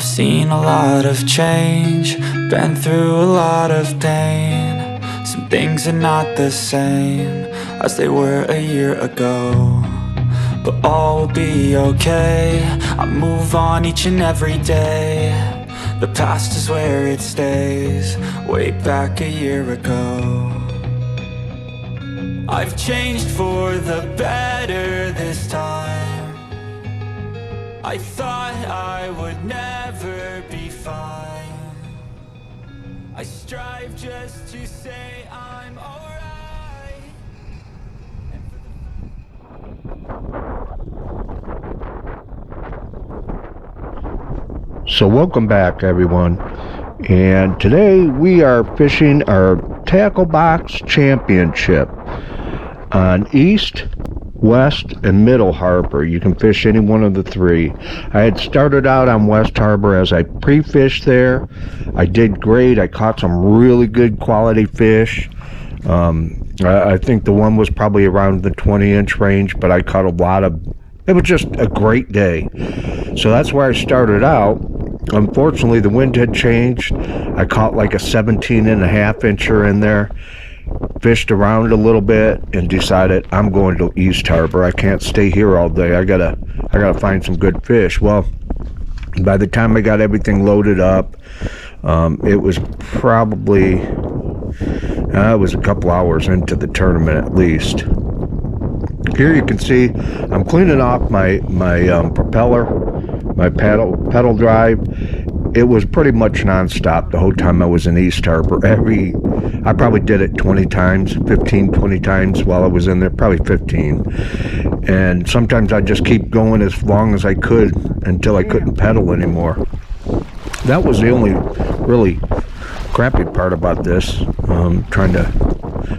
Seen a lot of change, been through a lot of pain. Some things are not the same as they were a year ago, but all will be okay. I move on each and every day. The past is where it stays, way back a year ago. I've changed for the better this time. I thought I would never be fine. I strive just to say I'm alright. So welcome back, everyone, and today we are fishing our Tackle Box Championship on East, West, and Middle Harbor. You can fish any one of the three. I had started out on West Harbor as I pre-fished there. I did great. I caught some really good quality fish. I think the one was probably around the 20-inch range, but I caught a lot of... It was just a great day. So that's where I started out. Unfortunately, the wind had changed. I caught like a 17.5-incher in there. Fished around a little bit and decided I'm going to East Harbor. I can't stay here all day. I gotta find some good fish. Well, by the time I got everything loaded up, it was probably it was a couple hours into the tournament at least. Here you can see I'm cleaning off my propeller, my pedal drive. It was pretty much non-stop the whole time I was in East Harbor. I probably did it 20 times, 15, 20 times while I was in there, probably 15. And sometimes I'd just keep going as long as I could until I couldn't pedal anymore. That was the only really crappy part about this, trying to,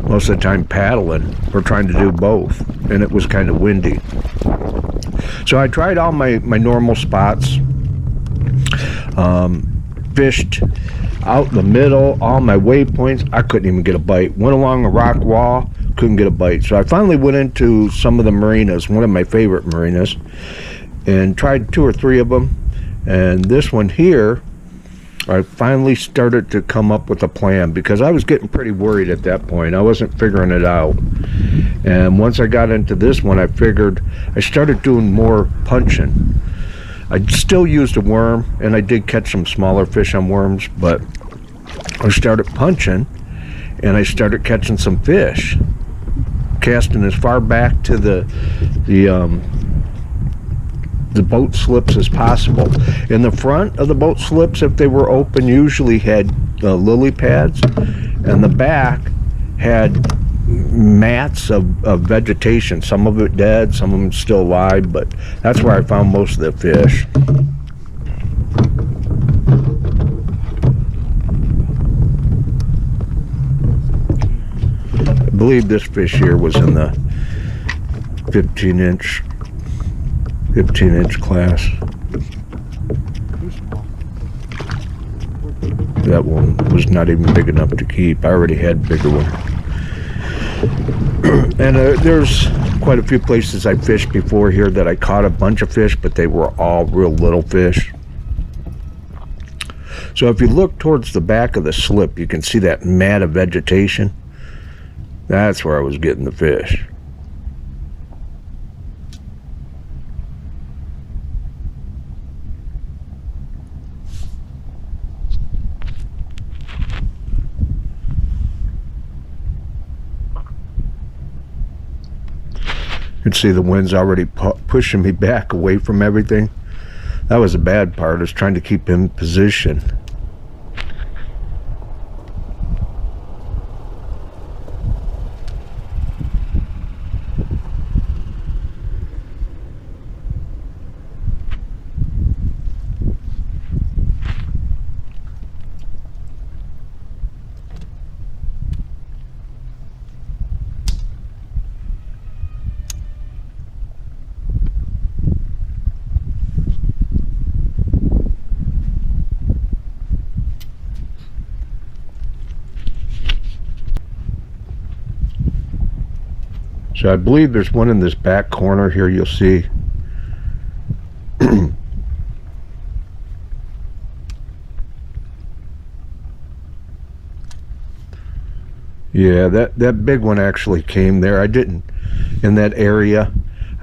most of the time paddling, or trying to do both, and it was kind of windy. So I tried all my normal spots, fished out in the middle, all my waypoints. I couldn't even get a bite. Went along a rock wall, couldn't get a bite. So I finally went into some of the marinas, one of my favorite marinas, and tried 2 or 3 of them. And this one here, I finally started to come up with a plan, because I was getting pretty worried at that point. I wasn't figuring it out. And once I got into this one, I started doing more punching. I still used a worm, and I did catch some smaller fish on worms, but I started punching, and I started catching some fish, casting as far back to the boat slips as possible. In the front of the boat slips, if they were open, usually had lily pads, and the back had mats of vegetation, some of it dead, some of them still alive, but that's where I found most of the fish. I believe this fish here was in the 15-inch class. That one was not even big enough to keep. I already had bigger ones. And there's quite a few places I fished before here that I caught a bunch of fish, but they were all real little fish. So if you look towards the back of the slip, you can see that mat of vegetation. That's where I was getting the fish. You can see the wind's already pushing me back away from everything. That was the bad part, is trying to keep in position. So I believe there's one in this back corner here, you'll see. Yeah, that big one actually came there. I didn't, in that area,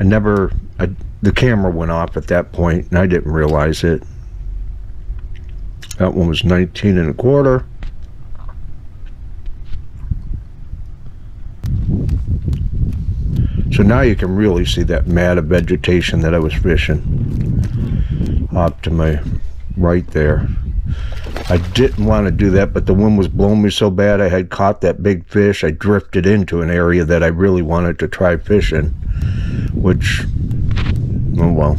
the camera went off at that point and I didn't realize it. That one was 19 and a quarter. So now you can really see that mat of vegetation that I was fishing up to my right there. I didn't want to do that, but the wind was blowing me so bad. I had caught that big fish. I drifted into an area that I really wanted to try fishing, which, oh well,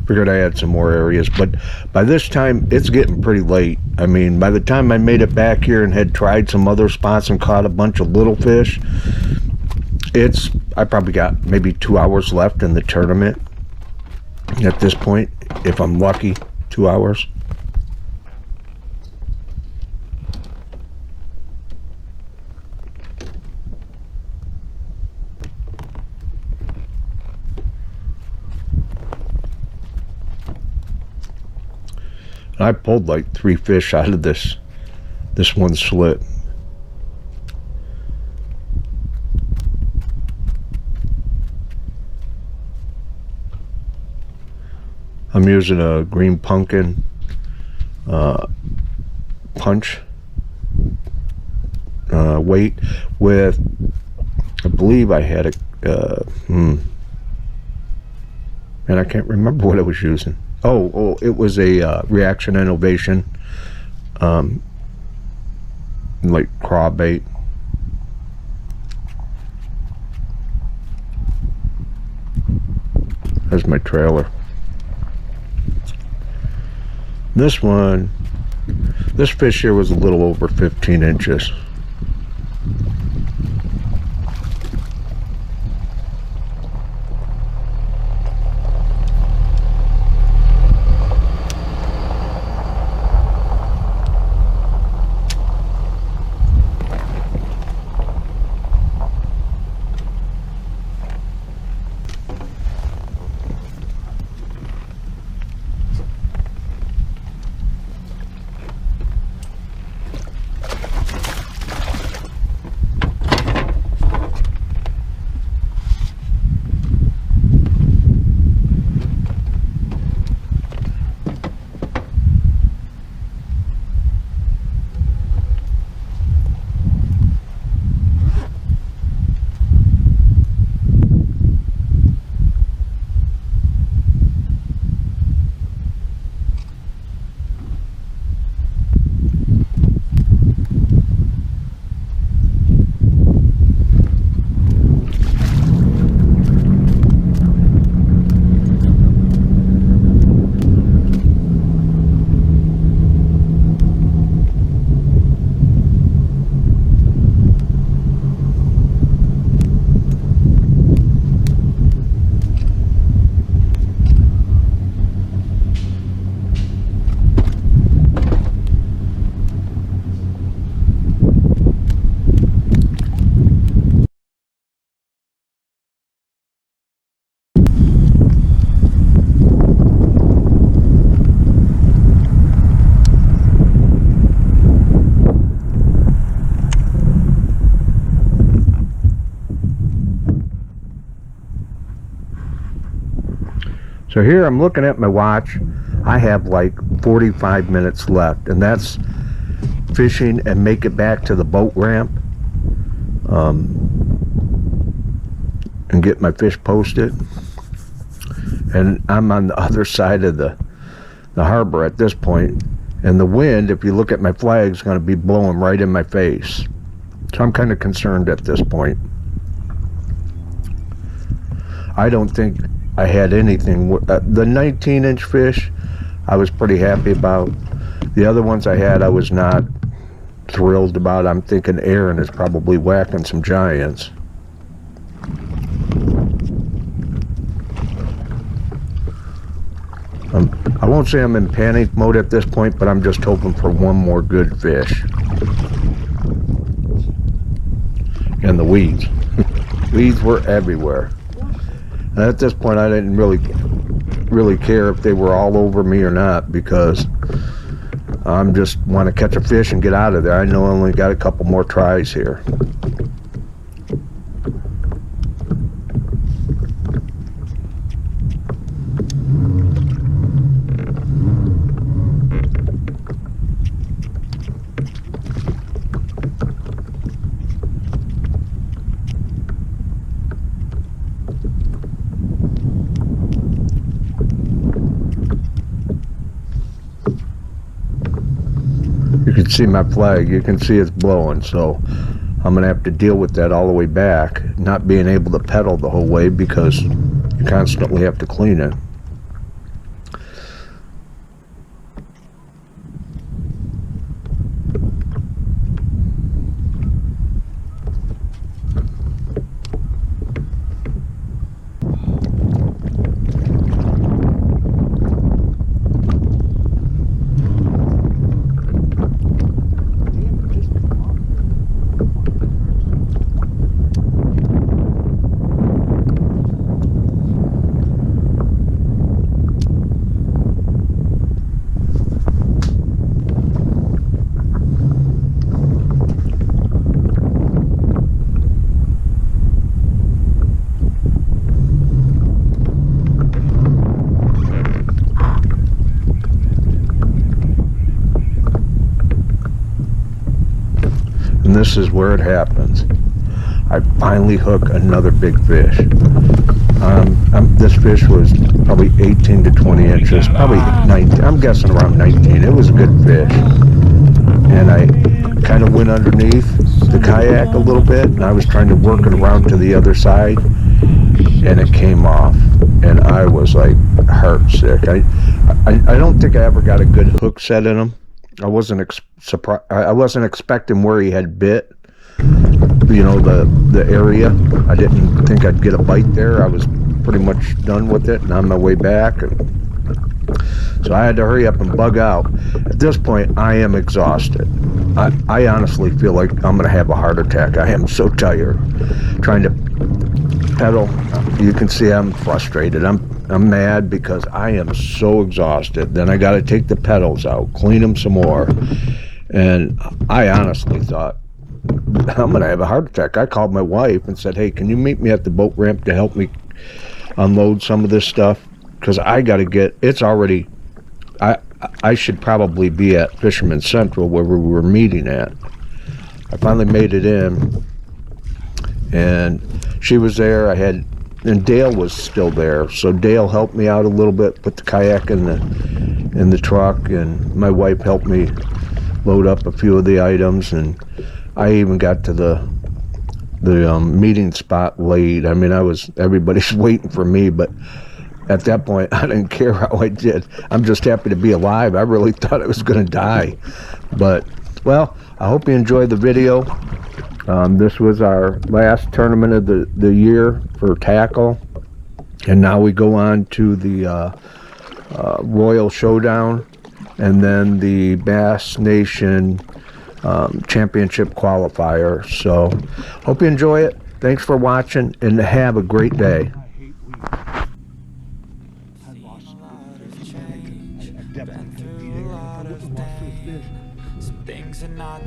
figured I had some more areas. But by this time, it's getting pretty late. I mean, by the time I made it back here and had tried some other spots and caught a bunch of little fish, I probably got maybe 2 hours left in the tournament at this point, if I'm lucky. 2 hours. I pulled like 3 fish out of this one slit. I'm using a green pumpkin punch weight with, I believe I had and I can't remember what I was using. Oh, it was a Reaction Innovation, like craw bait. That's my trailer. This fish here was a little over 15 inches. So here I'm looking at my watch. I have like 45 minutes left, and that's fishing and make it back to the boat ramp and get my fish posted. And I'm on the other side of the harbor at this point, and the wind, if you look at my flag, is going to be blowing right in my face. So I'm kind of concerned at this point. I don't think I had anything. The 19-inch fish I was pretty happy about. The other ones I had I was not thrilled about. I'm thinking Aaron is probably whacking some giants. I won't say I'm in panic mode at this point, but I'm just hoping for one more good fish. And the weeds. Weeds were everywhere. And at this point, I didn't really care if they were all over me or not, because I'm just want to catch a fish and get out of there. I know I only got a couple more tries here. You can see my flag, you can see it's blowing, so I'm gonna have to deal with that all the way back, not being able to pedal the whole way because you constantly have to clean it. And this is where it happens. I finally hook another big fish. This fish was probably 18 to 20 inches, probably 19, I'm guessing around 19. It was a good fish. And I kind of went underneath the kayak a little bit, and I was trying to work it around to the other side, and it came off. And I was like heart sick. I don't think I ever got a good hook set in him. I wasn't surprised. I wasn't expecting where he had bit. You know, the area. I didn't think I'd get a bite there. I was pretty much done with it and on my way back. So I had to hurry up and bug out. At this point, I am exhausted. I honestly feel like I'm going to have a heart attack. I am so tired. Trying to pedal. You can see I'm frustrated. I'm mad because I am so exhausted. Then I got to take the pedals out, clean them some more. And I honestly thought, I'm going to have a heart attack. I called my wife and said, hey, can you meet me at the boat ramp to help me unload some of this stuff? Because I got to get, it's already, I should probably be at Fisherman Central where we were meeting at. I finally made it in, and she was there. And Dale was still there, so Dale helped me out a little bit, put the kayak in the truck, and my wife helped me load up a few of the items, and I even got to the meeting spot late. I mean, everybody's waiting for me, but at that point, I didn't care how I did. I'm just happy to be alive. I really thought I was going to die, but well, I hope you enjoyed the video. This was our last tournament of the year for TAKAL, and now we go on to the Royal Showdown, and then the Bass Nation Championship qualifier. So hope you enjoy it. Thanks for watching, and have a great day.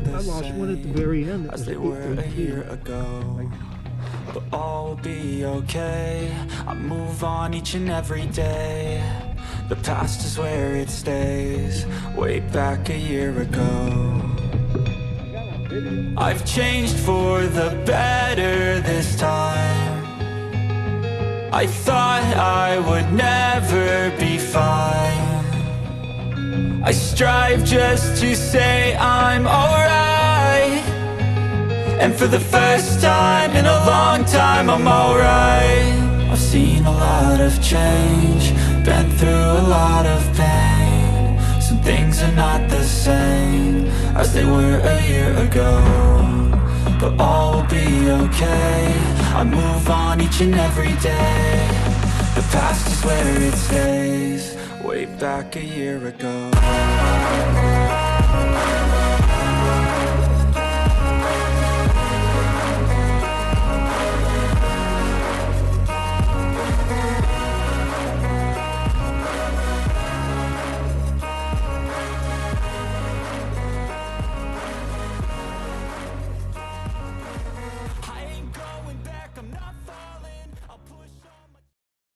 I lost one at the very end as they were a year ago, but all will be okay. I move on each and every day. The past is where it stays, way back a year ago. I've changed for the better this time. I thought I would never be fine. I strive just to say I'm alright, and for the first time in a long time I'm alright. I've seen a lot of change, been through a lot of pain. Some things are not the same as they were a year ago, but all will be okay. I move on each and every day. The past is where it stays, way back a year ago.